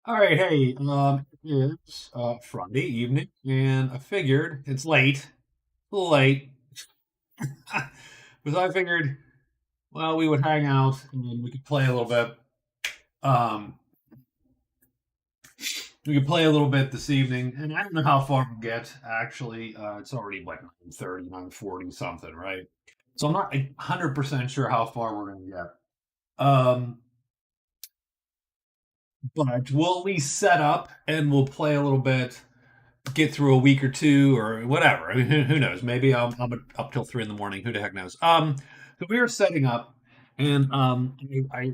All right, hey, it's Friday evening, and I figured it's late, a little late, because I figured, well, we would hang out and we could play a little bit. Um, we could play a little bit this evening, and I don't know how far we'll get. Actually, it's already like 9:30, 9:40 something, right? So I'm not 100% sure how far we're gonna get. But we'll at least set up and we'll play a little bit, get through a week or two or whatever. I mean, who knows? Maybe I'm up till 3 in the morning. Who the heck knows? So we were setting up, and I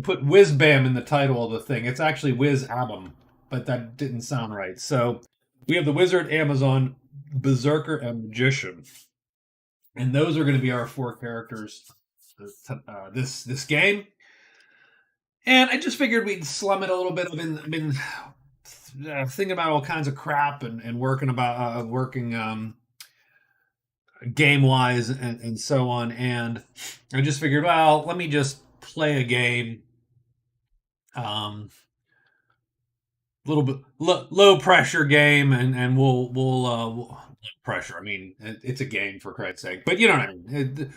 put WizBAM in the title of the thing. It's actually WizAbam, but that didn't sound right. So we have the Wizard, Amazon, Berserker, and Magician, and those are going to be our four characters this game. And I just figured we'd slum it a little bit. I've been thinking about all kinds of crap and working game wise and so on. And I just figured, well, let me just play a game, um, little bit low pressure game, and we'll pressure. I mean, it's a game for Christ's sake, but you know what I mean.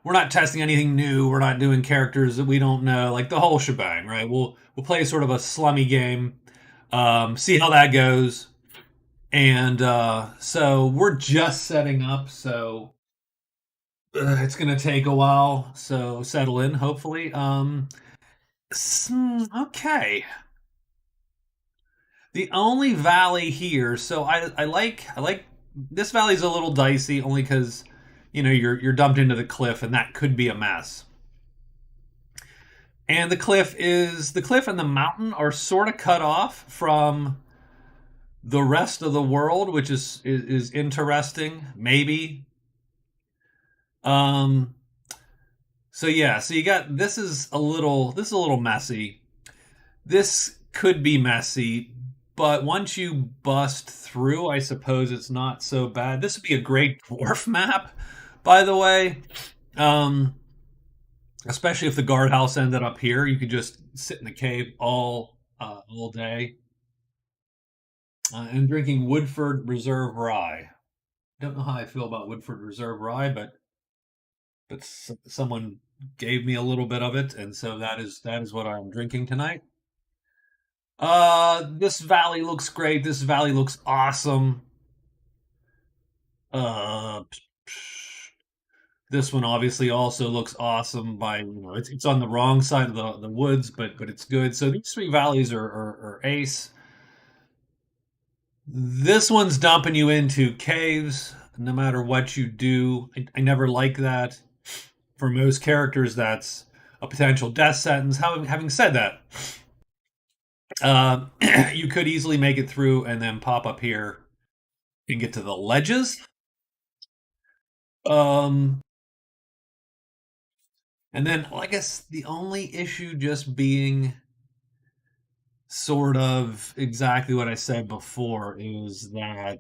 We're not testing anything new. We're not doing characters that we don't know, like the whole shebang, right? We'll play sort of a slummy game, see how that goes. And so we're just setting up, so it's going to take a while. So settle in, hopefully. Okay. The only valley here, so I like this valley's a little dicey only because you're dumped into the cliff and that could be a mess. And the cliff and the mountain are sort of cut off from the rest of the world, which is interesting, maybe. Um, so yeah, so you got this is a little messy. This could be messy, but once you bust through, I suppose it's not so bad. This would be a great dwarf map, by the way. Um, Especially if the guardhouse ended up here, you could just sit in the cave all day and drinking Woodford Reserve Rye. Don't know how I feel about Woodford Reserve Rye, but someone gave me a little bit of it, and so that is what I'm drinking tonight. This valley looks great. This valley looks awesome. Uh, this one obviously also looks awesome. It's on the wrong side of the woods, but it's good. So these three valleys are ace. This one's dumping you into caves, no matter what you do. I never like that. For most characters, that's a potential death sentence. Having said that, uh, you could easily make it through and then pop up here and get to the ledges. Um, and then well, I guess the only issue just being sort of exactly what I said before is that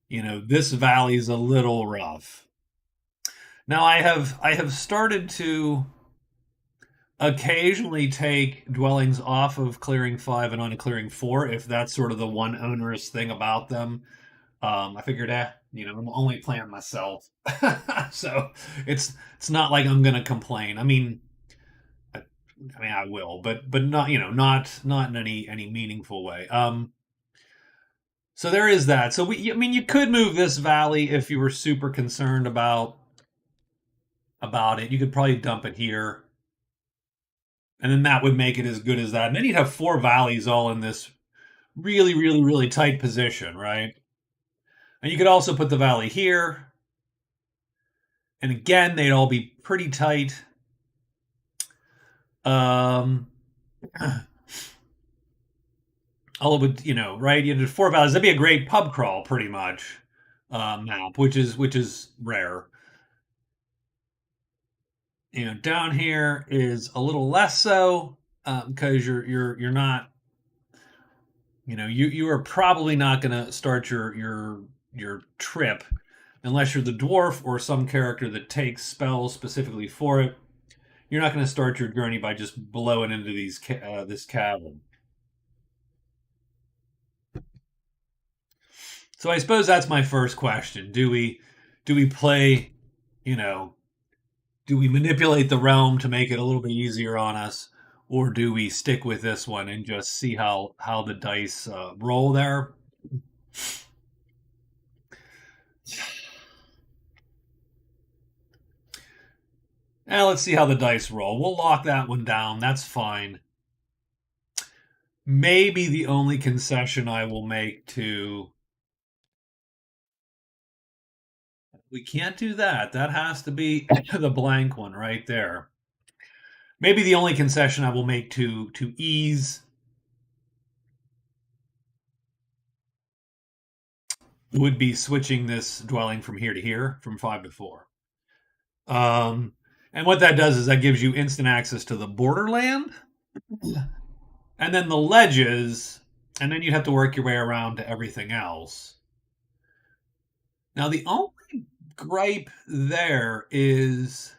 this valley's a little rough. Now I have started to occasionally take dwellings off of clearing 5 and onto clearing 4 if that's sort of the one onerous thing about them. I figured, I'm only playing myself, so it's not like I'm gonna complain. I mean, I will, but not not in any meaningful way. So there is that. So I mean, you could move this valley if you were super concerned about it. You could probably dump it here, and then that would make it as good as that. And then you'd have four valleys all in this really, really, really tight position, right? And you could also put the valley here, and again, they'd all be pretty tight. Um, all it would, right? You did four valleys. That'd be a great pub crawl, pretty much, map, which is rare. Down here is a little less so because you're not, you are probably not going to start your trip unless you're the dwarf or some character that takes spells specifically for it. You're not going to start your journey by just blowing into this cavern. So I suppose that's my first question. Do we play, you know, do we manipulate the realm to make it a little bit easier on us, or do we stick with this one and just see how the dice roll there? Let's see how the dice roll. We'll lock that one down. That's fine. Maybe the only concession I will make to we can't do that. That has to be the blank one right there. Maybe the only concession I will make to ease would be switching this dwelling from here to here, from 5 to 4. Um, and what that does is that gives you instant access to the borderland, and then the ledges, and then you have to work your way around to everything else. Now, the only gripe there is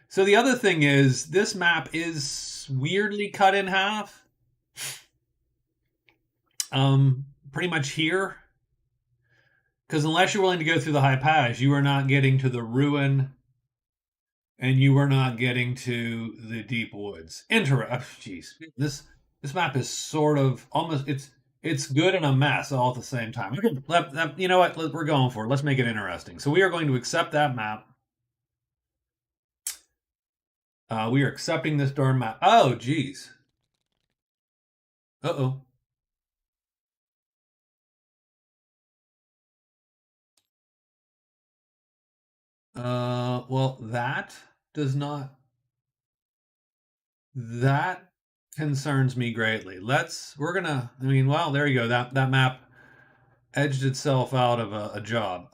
so the other thing is this map is weirdly cut in half. Pretty much here. Because unless you're willing to go through the high pass, you are not getting to the ruin and you are not getting to the deep woods. Jeez. This map is sort of almost it's good and a mess all at the same time. You know what? We're going for it. Let's make it interesting. So we are going to accept that map. We are accepting this darn map. Oh, geez. Uh-oh. Well, does not that concerns me greatly. I mean, well, there you go. That map edged itself out of a job.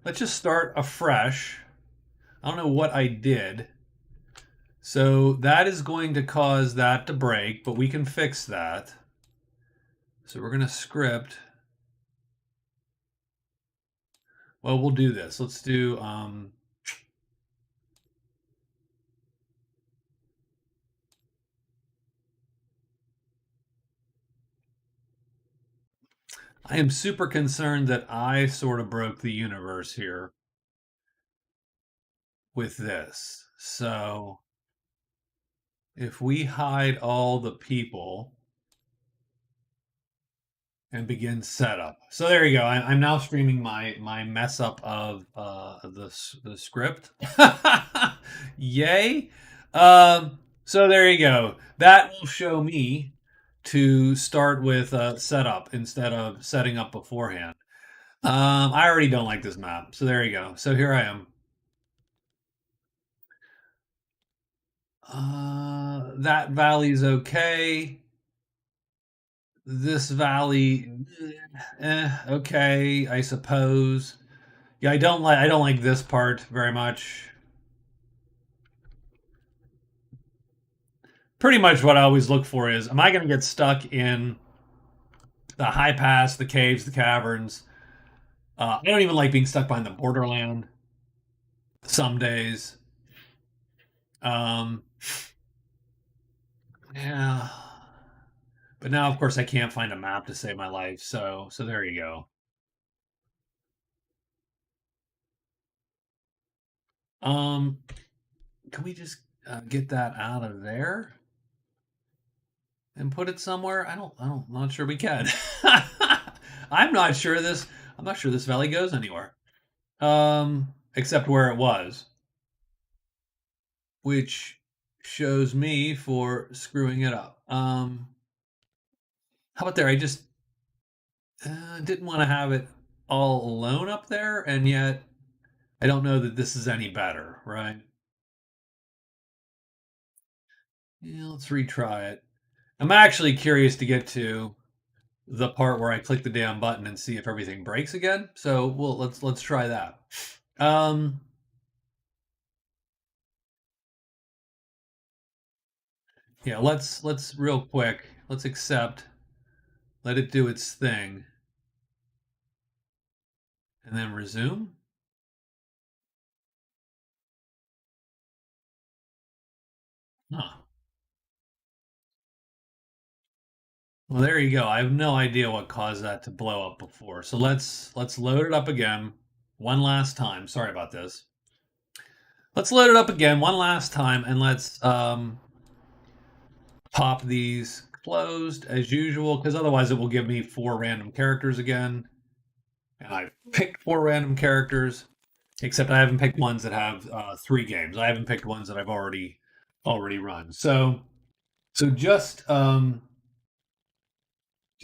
Let's just start afresh. I don't know what I did. So that is going to cause that to break, but we can fix that. So we're going to script. Well, we'll do this. Let's do I am super concerned that I sort of broke the universe here with this. So if we hide all the people and begin setup. So there you go. I'm now streaming my mess up of the script. Yay! So there you go. That will show me to start with setup instead of setting up beforehand. I already don't like this map, so there you go. So here I am. That valley's okay. This valley, okay, I suppose. Yeah, I don't like this part very much. Pretty much what I always look for is, am I going to get stuck in the high pass, the caves, the caverns? I don't even like being stuck behind the borderland some days. Um, yeah, but now of course I can't find a map to save my life. So there you go. Um, can we just get that out of there and put it somewhere? Not sure we can. I'm not sure this. I'm not sure this valley goes anywhere. Except where it was, which shows me for screwing it up. How about there? I just didn't want to have it all alone up there, and yet I don't know that this is any better, right? Yeah, let's retry it. I'm actually curious to get to the part where I click the damn button and see if everything breaks again. So, well, let's try that. Um, yeah, let's real quick. Let's accept. Let it do its thing, and then resume. Huh. Well, there you go. I have no idea what caused that to blow up before. So let's load it up again one last time. Sorry about this. Let's load it up again one last time and let's pop these closed as usual because otherwise it will give me 4 random characters again. And I picked 4 random characters, except I haven't picked ones that have 3 games. I haven't picked ones that I've already run. So just to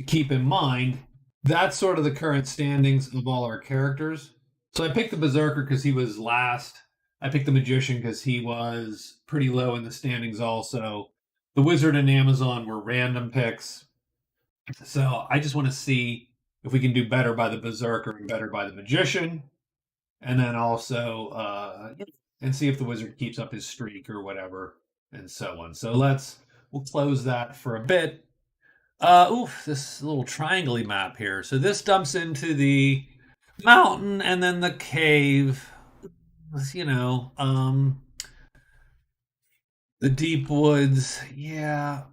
keep in mind, that's sort of the current standings of all our characters. So I picked the Berserker because he was last. I picked the Magician because he was pretty low in the standings also. The Wizard and Amazon were random picks. So I just want to see if we can do better by the Berserker and better by the Magician. And then also, and see if the Wizard keeps up his streak or whatever, and so on. So we'll close that for a bit. Oof, this little triangle map here. So this dumps into the mountain and then the cave. You know, the deep woods. Yeah.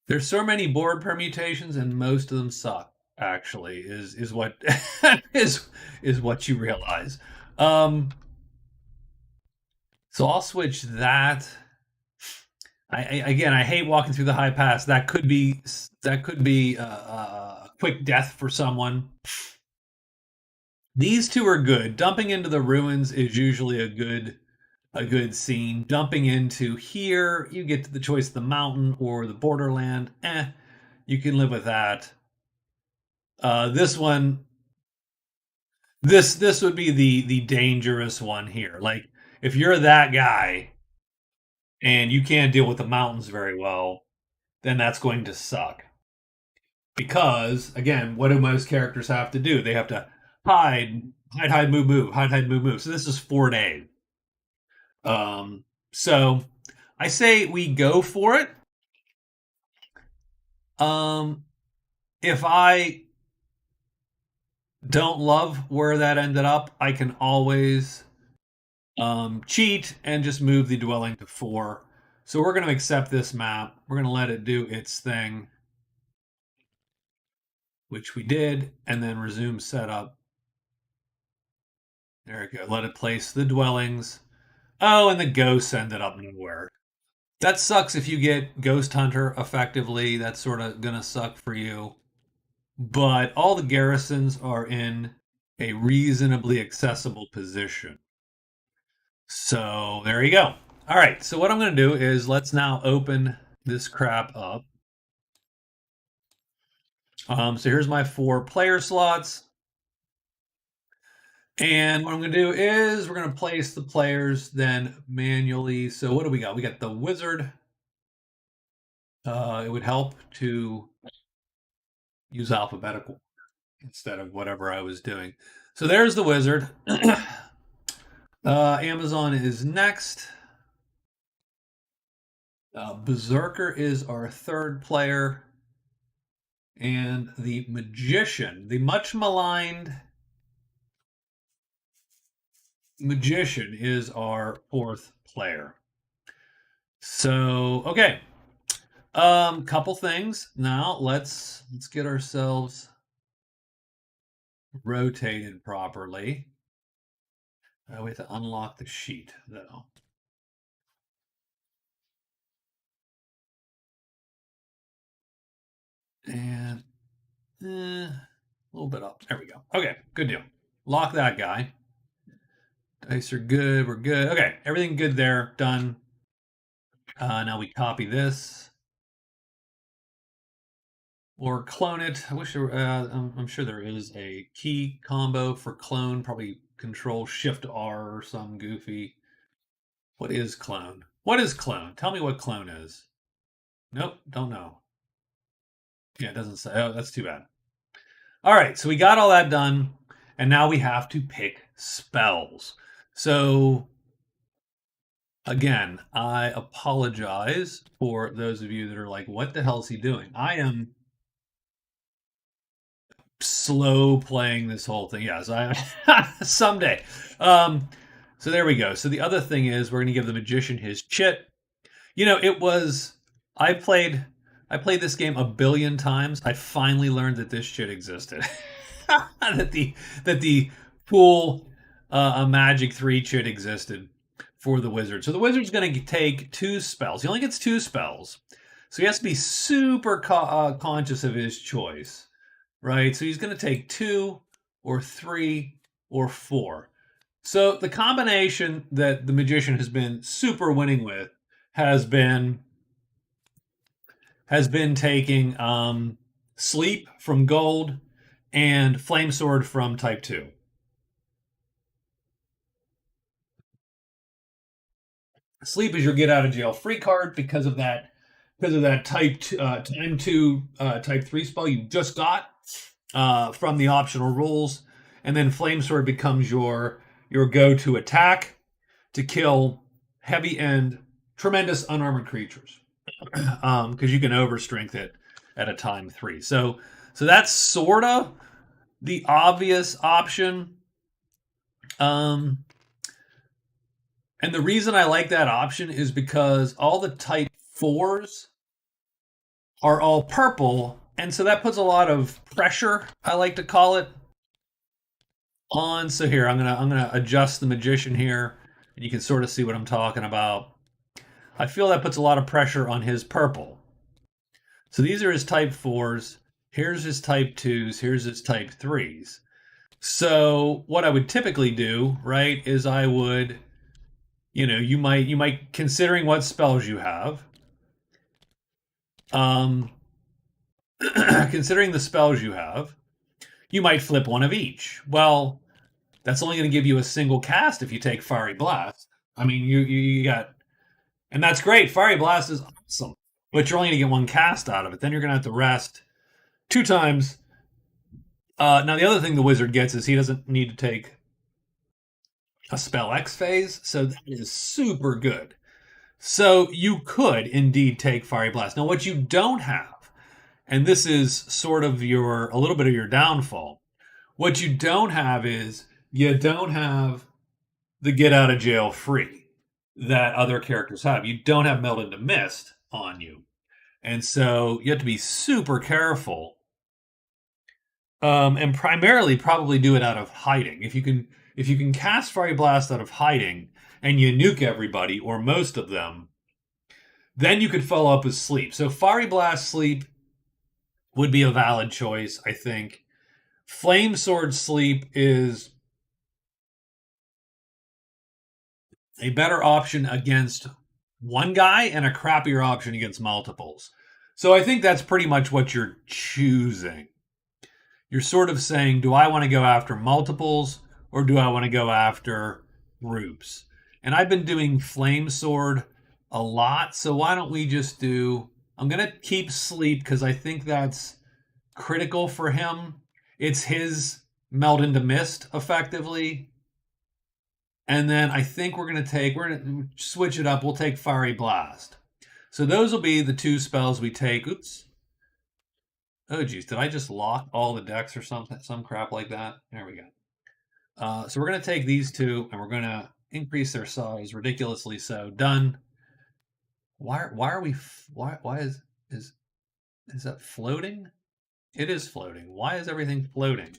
There's so many board permutations and most of them suck, actually, is what is what you realize. So I'll switch that. I hate walking through the high pass. That could be a quick death for someone. These two are good. Dumping into the ruins is usually a good scene. Dumping into here, you get to the choice of the mountain or the borderland. You can live with that. This one, this would be the dangerous one here. Like if you're that guy and you can't deal with the mountains very well, then that's going to suck. Because again, what do most characters have to do? They have to hide, move, hide, move. So this is 4 days. So I say we go for it. If I don't love where that ended up, I can always cheat and just move the dwelling to 4. So we're going to accept this map. We're going to let it do its thing, which we did, and then resume setup. There we go. Let it place the dwellings. Oh, and the ghosts ended up nowhere. That sucks if you get Ghost Hunter effectively. That's sort of going to suck for you. But all the garrisons are in a reasonably accessible position. So there you go. All right, so what I'm going to do is let's now open this crap up. So here's my 4 player slots. And what I'm going to do is we're going to place the players then manually. So what do we got? We got the Wizard. It would help to use alphabetical instead of whatever I was doing. So there's the Wizard. Amazon is next. Berserker is our 3rd player. And the Magician, the much maligned Magician, is our 4th player. So, okay. Couple things. Now let's get ourselves rotated properly. We have to unlock the sheet though. And a little bit up. There we go. Okay, good deal. Lock that guy. Dice are good. We're good. Okay, everything good there. Done. Now we copy this. Or clone it. I wish there, I'm sure there is a key combo for clone. Probably Control Shift R or some goofy. What is clone? What is clone? Tell me what clone is. Nope, don't know. Yeah, it doesn't say. Oh, that's too bad. All right, so we got all that done, and now we have to pick spells. So again, I apologize for those of you that are like, what the hell is he doing? I am slow playing this whole thing. Yes, I someday. So there we go. So the other thing is we're going to give the Magician his chit. You know, it was I played I played this game a billion times. I finally learned that this shit existed. that the pool a Magic 3 shit existed for the wizard. So the wizard's going to take two spells. He only gets two spells. So he has to be super conscious of his choice, right? So he's going to take two or three or four. So the combination that the magician has been super winning with has been taking sleep from gold and flame sword from type 2. Sleep is your get out of jail free card because of that time 2 type 3 spell you just got from the optional rules, and then flame sword becomes your go-to attack to kill heavy and tremendous unarmored creatures, because you can overstrength it at a time 3. So that's sort of the obvious option. Um, and the reason I like that option is because all the type 4s are all purple, and so that puts a lot of pressure, I like to call it, on. So here I'm gonna adjust the magician here, and you can sort of see what I'm talking about. I feel that puts a lot of pressure on his purple. So these are his type 4s. Here's his type 2s. Here's his type 3s. So what I would typically do, right, is I would, you might considering what spells you have, um, considering the spells you have, you might flip one of each. Well, that's only going to give you a single cast if you take Fiery Blast. I mean, you got, and that's great. Fiery Blast is awesome, but you're only going to get one cast out of it. Then you're going to have to rest two times. Now, the other thing the wizard gets is he doesn't need to take a spell X phase, so that is super good. So you could indeed take Fiery Blast. Now, what you don't have, and this is sort of a little bit of your downfall, what you don't have is you don't have the get out of jail free that other characters have. You don't have Melt into Mist on you. And so you have to be super careful, and primarily probably do it out of hiding. If you can cast Fiery Blast out of hiding and you nuke everybody or most of them, then you could follow up with Sleep. So Fiery Blast Sleep would be a valid choice, I think. Flame Sword Sleep is a better option against one guy and a crappier option against multiples. So I think that's pretty much what you're choosing. You're sort of saying, do I want to go after multiples or do I want to go after groups? And I've been doing Flame Sword a lot, so why don't we just do, I'm going to keep Sleep because I think that's critical for him. It's his Melt into Mist, effectively. And then I think we're going to switch it up. We'll take Fiery Blast. So those will be the two spells we take. Oops. Oh, geez. Did I just lock all the decks or something? Some crap like that? There we go. So we're going to take these two and we're going to increase their size ridiculously so. Done. Why are we, why is that floating? It is floating. Why is everything floating?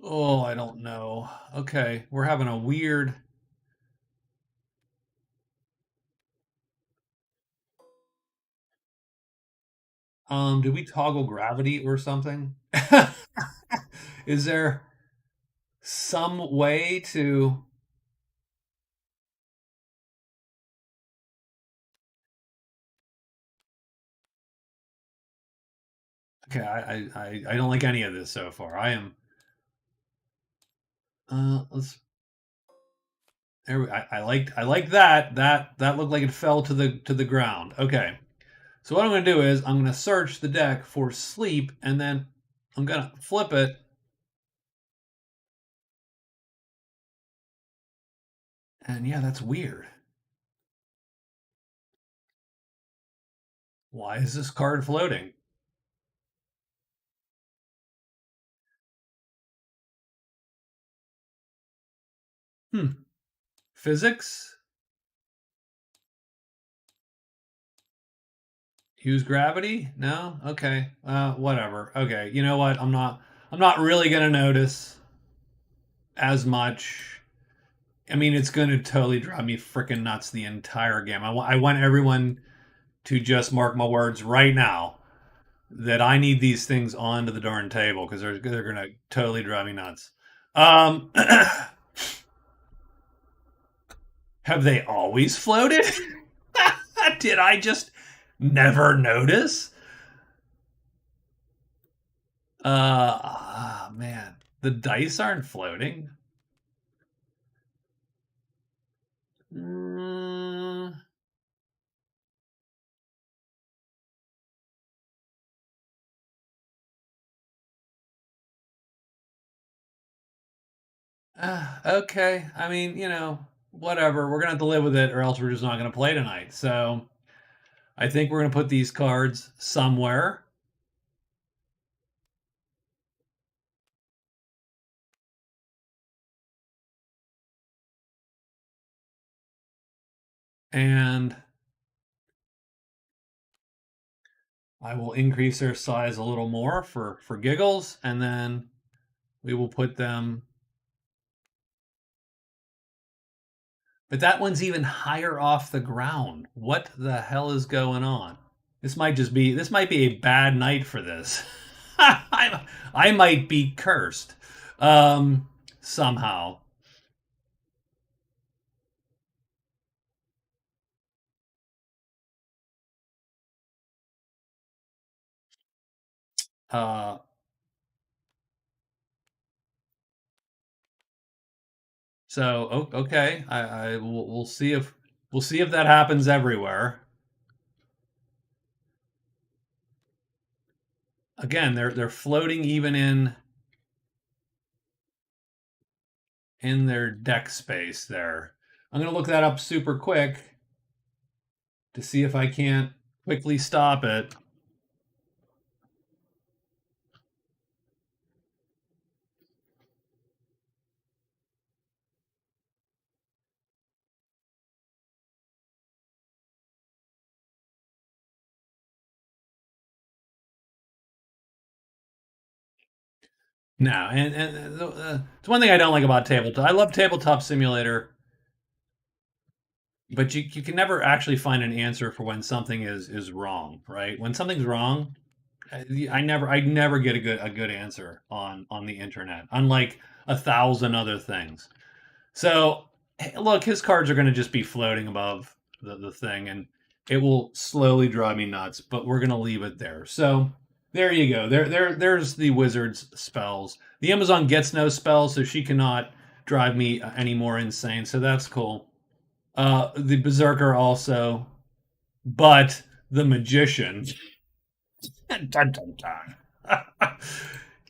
Oh, I don't know. Okay, we're having a weird. Did we toggle gravity or something? Is there some way to? Okay, I don't like any of this so far. I am. Let's. There, I liked that. That looked like it fell to the ground. Okay, so what I'm going to do is I'm going to search the deck for sleep, and then I'm going to flip it. And yeah, that's weird. Why is this card floating? Hmm. Physics? Use gravity? No? Okay. Whatever. Okay. You know what? I'm not really gonna notice as much. I mean, it's gonna totally drive me freaking nuts the entire game. I want everyone to just mark my words right now that I need these things onto the darn table because they're gonna totally drive me nuts. Um, have they always floated? Did I just never notice? Man, the dice aren't floating. Mm, okay. I mean, whatever. We're gonna have to live with it, or else we're just not gonna play tonight. So I think we're gonna put these cards somewhere, and I will increase their size a little more for giggles, and then we will put them. But that one's even higher off the ground. What the hell is going on? This might be a bad night for this. I might be cursed somehow. Uh, okay, we'll see if that happens everywhere. Again, they're floating even in their deck space there. I'm gonna look that up super quick to see if I can't quickly stop it. No, and it's one thing I don't like about tabletop. I love Tabletop Simulator, but you can never actually find an answer for when something is wrong, right? When something's wrong, I never get a good answer on the internet, unlike 1,000 other things. So hey, look, his cards are going to just be floating above the thing, and it will slowly drive me nuts. But we're going to leave it there. So there you go. There's the wizard's spells. The Amazon gets no spells, so she cannot drive me any more insane. So that's cool. The berserker also, but the magician dun, dun, dun,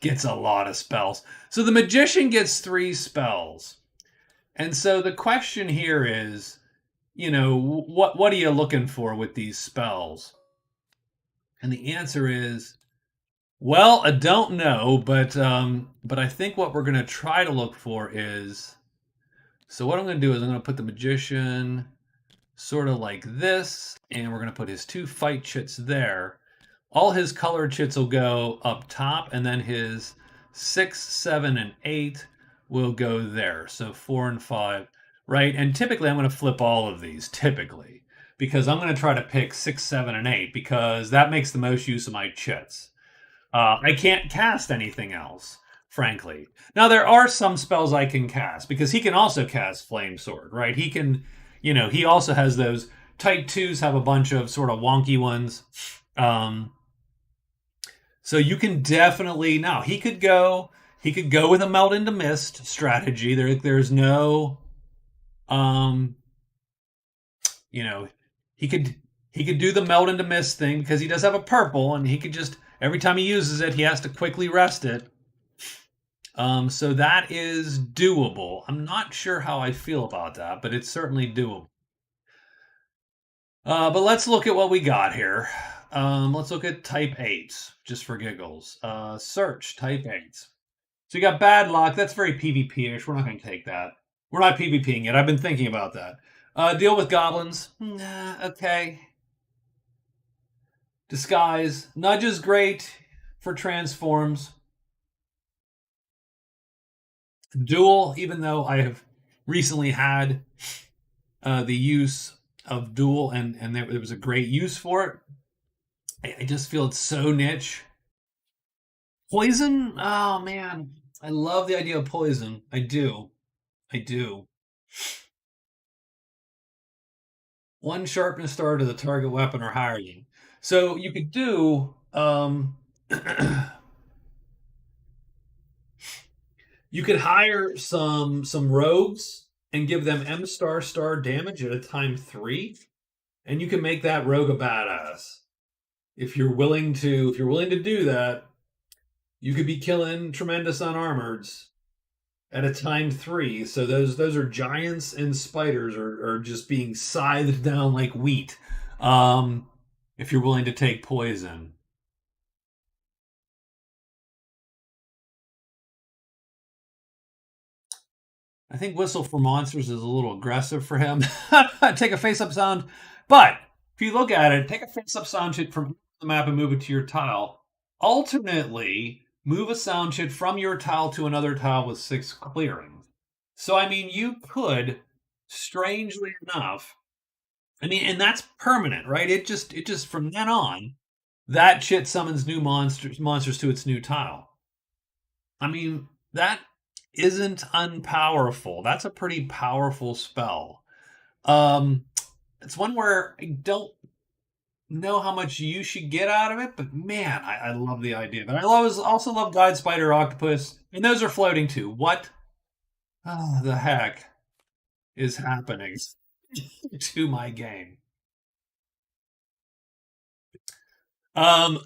gets a lot of spells. So the magician gets 3 spells. And so the question here is, what are you looking for with these spells? And the answer is, well, I don't know, but I think what we're going to try to look for is, so what I'm going to do is I'm going to put the magician sort of like this, and we're going to put his 2 fight chits there. All his colored chits will go up top, and then his 6, 7, and 8 will go there. So 4 and 5, right? And typically I'm going to flip all of these, typically, because I'm going to try to pick 6, 7, and 8, because that makes the most use of my chits. I can't cast anything else, frankly. Now, there are some spells I can cast, because he can also cast Flame Sword, right? He can, he also has those. Type 2s have a bunch of sort of wonky ones. So you can definitely now he could go with a melt into mist strategy. There's no um you know he could do the melt into mist thing because he does have a purple, and he could just every time he uses it he has to quickly rest it. So that is doable. I'm not sure how I feel about that, but it's certainly doable. But let's look at what we got here. Let's look at type 8s, just for giggles. Search type 8s. So you got bad luck. That's very PvP-ish. We're not going to take that. We're not PvPing yet. I've been thinking about that. Deal with goblins. Nah, okay. Disguise. Nudge is great for transforms. Duel, even though I have recently had the use of duel and there was a great use for it, I just feel it's so niche. Poison? Oh man. I love the idea of poison. I do. I do. One sharpness star to the target weapon or higher than. So you could do you could hire some rogues and give them M star damage at a time 3, and you can make that rogue a badass. If you're willing to do that, you could be killing tremendous unarmoreds at a time 3. So those are giants and spiders are just being scythed down like wheat. Um, if you're willing to take poison. I think Whistle for Monsters is a little aggressive for him. Take a face up sound. But if you look at it, take a face up sound shit from the map and move it to your tile. Alternately, move a sound shit from your tile to another tile with 6 clearings. So, I mean, you could, strangely enough, I mean, and that's permanent, right? It just from then on, that shit summons new monsters to its new tile. I mean, that isn't unpowerful. That's a pretty powerful spell. Um, it's one where I don't know how much you should get out of it, but man, I love the idea. But also love Guide Spider Octopus, and those are floating too. What the heck is happening to my game? Um,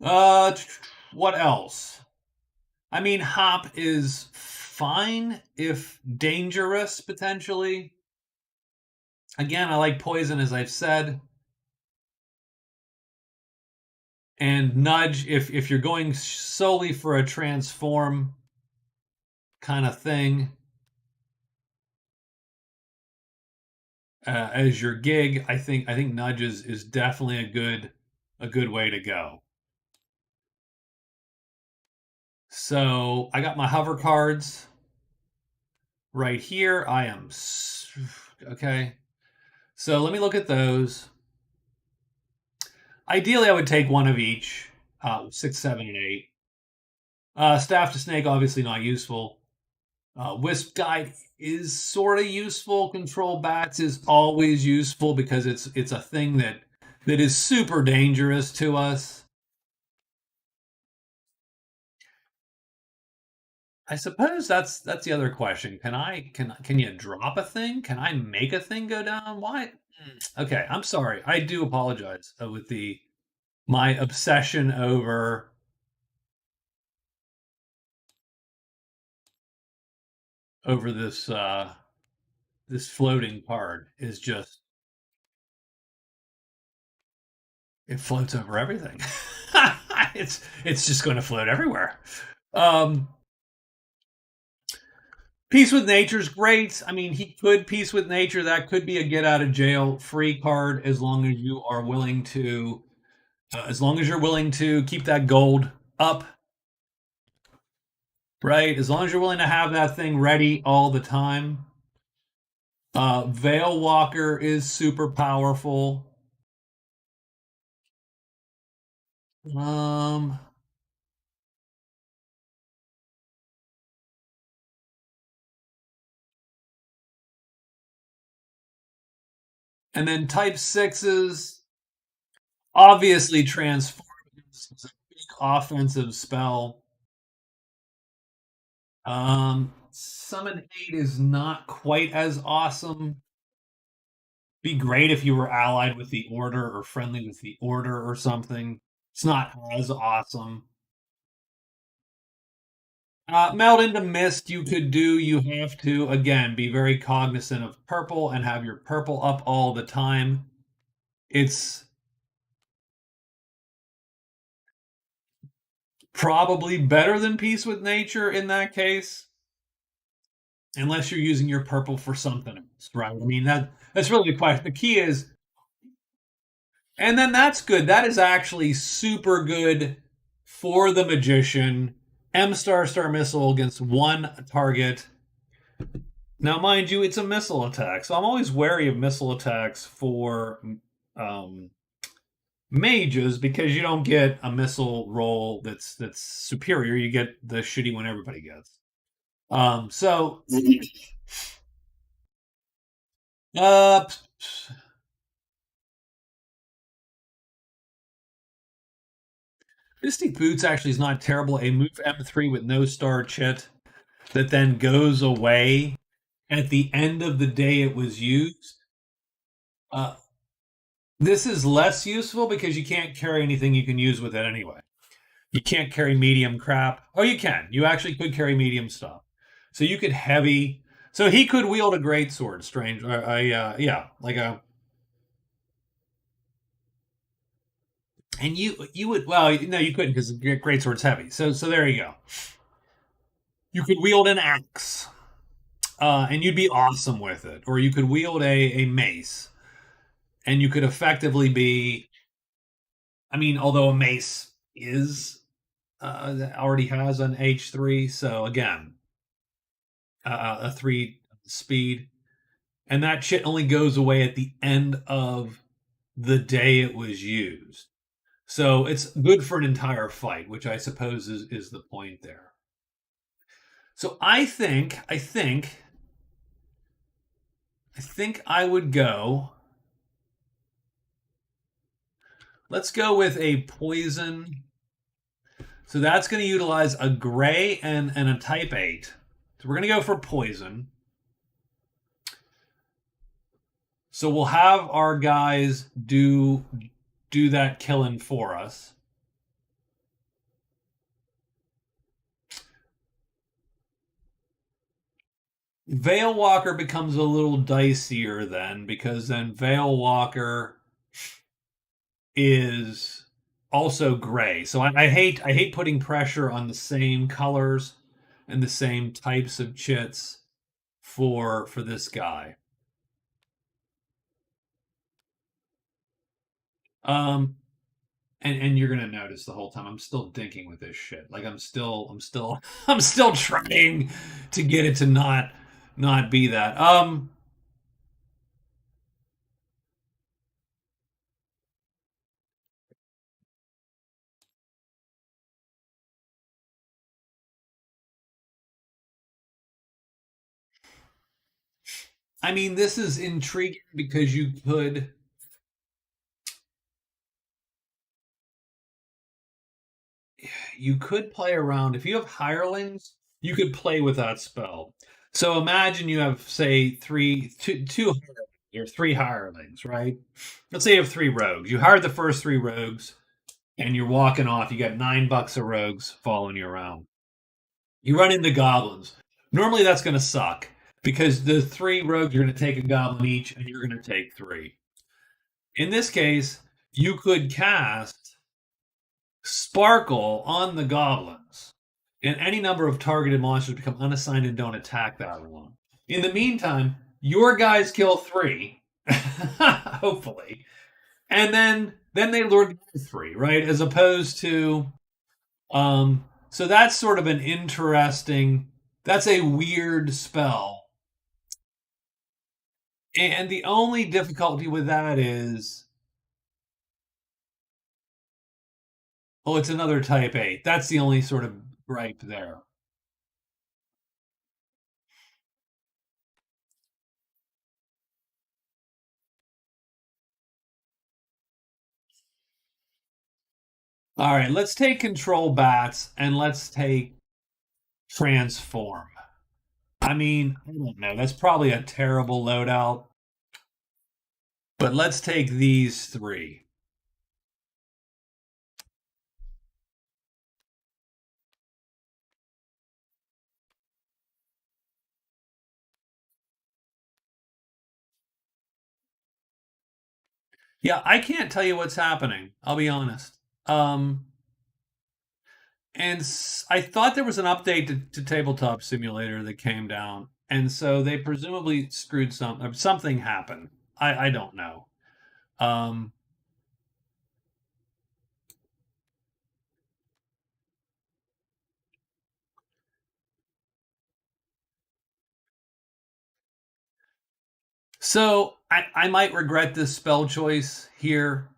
uh, what else? I mean, Hop is fine if dangerous potentially. Again, I like Poison as I've said, and Nudge if you're going solely for a transform kind of thing as your gig. I think Nudge is definitely a good way to go. So I got my hover cards right here. Okay. So let me look at those. Ideally, I would take one of each. 6, 7, and 8. Staff to Snake, obviously not useful. Wisp Guide is sort of useful. Control Bats is always useful because it's a thing that is super dangerous to us. I suppose that's the other question. Can you drop a thing? Can I make a thing go down? Why? Okay, I'm sorry. I do apologize with the my obsession over this floating card is just it floats over everything. It's just going to float everywhere. Um, Peace with Nature's great. I mean, he could Peace with Nature. That could be a get out of jail free card as long as you are willing to, as long as you're willing to keep that gold up, right? As long as you're willing to have that thing ready all the time. Veil Walker is super powerful. Um, and then type sixes, obviously transform is a big offensive spell. Summon 8 is not quite as awesome. Be great if you were allied with the Order or friendly with the Order or something. It's not as awesome. Meld into Mist, you could do. You have to, again, be very cognizant of purple and have your purple up all the time. It's Probably better than Peace with Nature in that case, unless you're using your purple for something else, right? I mean that's really the question. The key is, and then that's good. That is actually super good for the magician. M star star missile against one target. Now, mind you, it's a missile attack, so I'm always wary of missile attacks for um, mages because you don't get a missile roll that's superior. You get the shitty one everybody gets. So uh, Mystic Boots actually is not terrible. A move M3 with no star chit that then goes away at the end of the day it was used. Uh, this is less useful because you can't carry anything you can use with it anyway. You can't carry medium crap. Oh, you can. You actually could carry medium stuff. So you could heavy. So he could wield a great sword. Strange. Yeah, like a. And you would well no you couldn't because great sword's heavy. So there you go. You could wield an axe, and you'd be awesome with it. Or you could wield a mace, and you could effectively be. I mean, although a mace is already has an H3, so again, a 3 speed, and that shit only goes away at the end of the day it was used. So it's good for an entire fight, which I suppose is the point there. So I think I would go. Let's go with a poison. So that's going to utilize a gray and a type 8. So we're going to go for poison. So we'll have our guys do that killing for us. Veil Walker becomes a little dicier then because then Veil Walker is also gray. So I hate putting pressure on the same colors and the same types of chits for this guy. Um and you're gonna notice the whole time I'm still dinking with this shit. Like I'm still trying to get it to not be that. I mean, this is intriguing because you could play around if you have hirelings, you could play with that spell. So imagine you have say two hirelings or three hirelings, right? Let's say you have three rogues. You hired the first three rogues and you're walking off. You got $9 of rogues following you around. You run into goblins. Normally that's going to suck because the three rogues are going to take a goblin each and you're going to take three. In this case, you could cast Sparkle on the goblins, and any number of targeted monsters become unassigned and don't attack that one. In the meantime, your guys kill three, hopefully, and then they lure three, right? As opposed to, so that's sort of an interesting. That's a weird spell, and the only difficulty with that is, oh, it's another type 8. That's the only sort of gripe there. All right, let's take control bats and let's take transform. I mean, I don't know. That's probably a terrible loadout, but let's take these three. Yeah, I can't tell you what's happening. I'll be honest. Um, and I thought there was an update to Tabletop Simulator that came down, and so they presumably screwed something happened. I don't know. Um, so I might regret this spell choice here.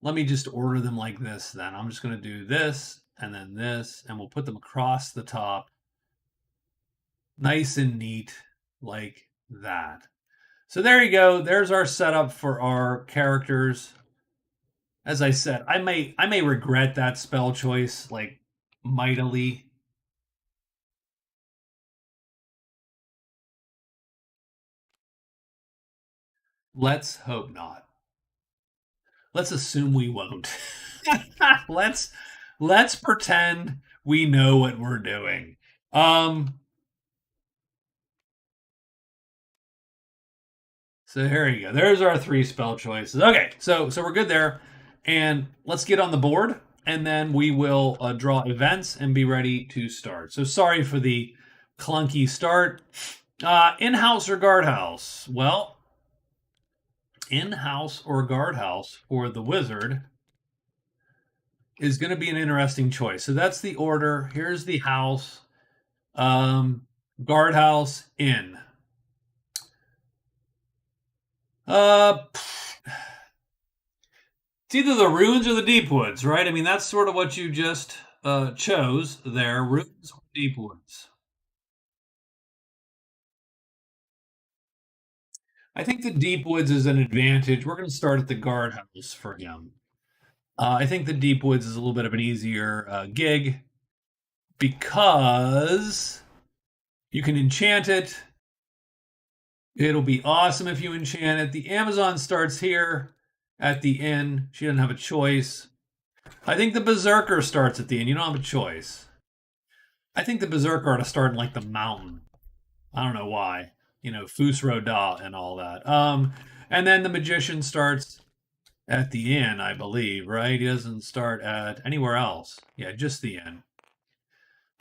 Let me just order them like this then. I'm just going to do this and then this, and we'll put them across the top, nice and neat, like that. So there you go. There's our setup for our characters. As I said, I may regret that spell choice like mightily. Let's hope not. Let's assume we won't. let's let's pretend we know what we're doing. Um so here you go. There's our three spell choices. Okay, so we're good there. And let's get on the board and then we will draw events and be ready to start. So sorry for the clunky start. In-house or guardhouse? Well, in-house or guardhouse for the wizard is going to be an interesting choice. So that's the order. Here's the house. Guardhouse in. Uh, it's either the ruins or the deep woods, right? I mean, that's sort of what you just chose there. Ruins or deep woods. I think the deep woods is an advantage. We're going to start at the guardhouse for him. I think the deep woods is a little bit of an easier gig because you can enchant it. It'll be awesome if you enchant it. The Amazon starts here at the inn. She doesn't have a choice. I think the Berserker starts at the inn. You don't have a choice. I think the Berserker ought to start in like the mountain. I don't know why. You know, Fus Roda and all that. And then the Magician starts at the inn, I believe, right? He doesn't start at anywhere else. Yeah, just the inn.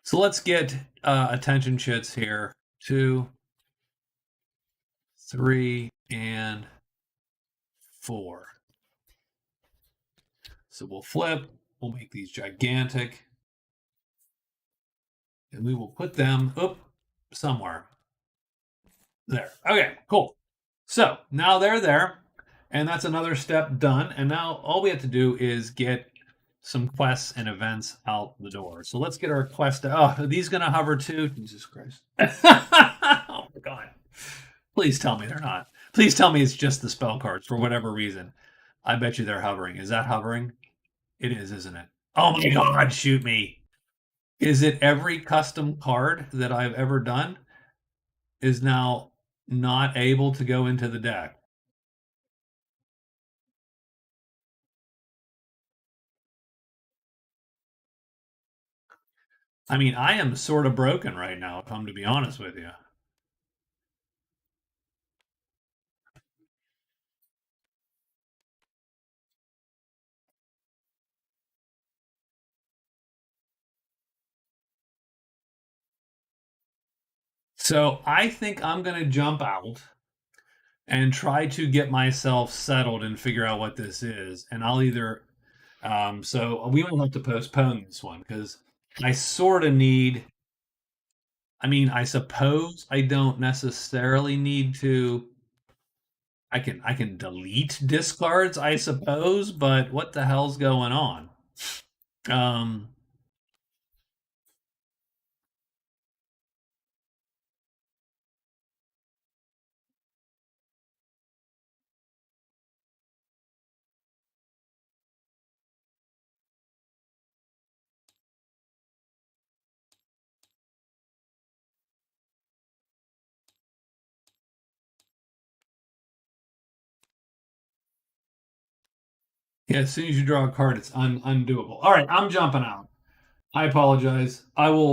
So let's get attention chits here. 2, 3, and 4. So we'll flip. We'll make these gigantic. And we will put them somewhere. There. Okay, cool. So now they're there. And that's another step done. And now all we have to do is get some quests and events out the door. So let's get our quest. Oh, are these going to hover too? Jesus Christ. Oh my God. Please tell me they're not. Please tell me it's just the spell cards for whatever reason. I bet you they're hovering. Is that hovering? It is, isn't it? Oh my God, shoot me. Is it every custom card that I've ever done is now not able to go into the deck? I mean, I am sort of broken right now, if I'm to be honest with you. So I think I'm going to jump out and try to get myself settled and figure out what this is. And I'll either, so we will have to postpone this one because I sort of need, I mean, I suppose I don't necessarily need to. I can delete discards, I suppose, but what the hell's going on? Um, yeah, as soon as you draw a card, it's undoable. All right, I'm jumping out. I apologize. I will